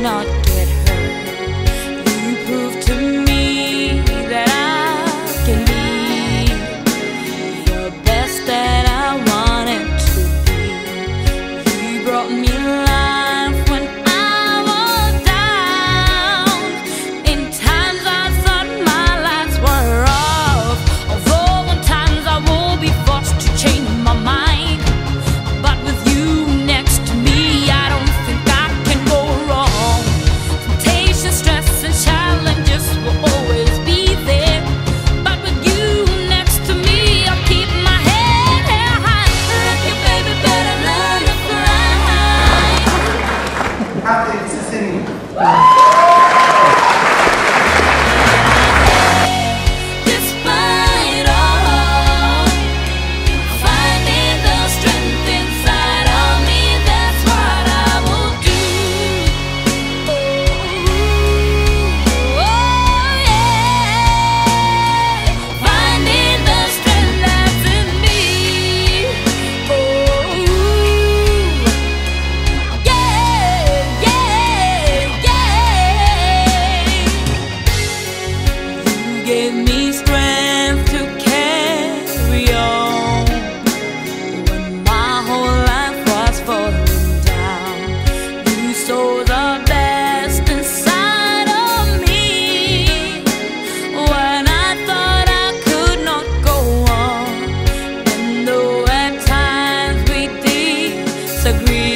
not get hurt. You proved to me that I can be the best that I wanted to be. You brought me life when I was down. In times I thought my lights were off. Although at times I will be forced to change my mind, but with you next to me, I don't think I can go wrong. Temptation, stress, and challenges will always be there, but with you next to me, I'll keep my head held high. Look, you baby, better learn to fly. Cathy Sesinyi. Despite all, finding the strength inside of me, that's what I will do. Oh yeah, finding the strength that's in me. Oh yeah, yeah, yeah. You gave me strength to carry on when my whole life was falling down. You saw the best inside of me when I thought I could not go on. And though at times we disagree,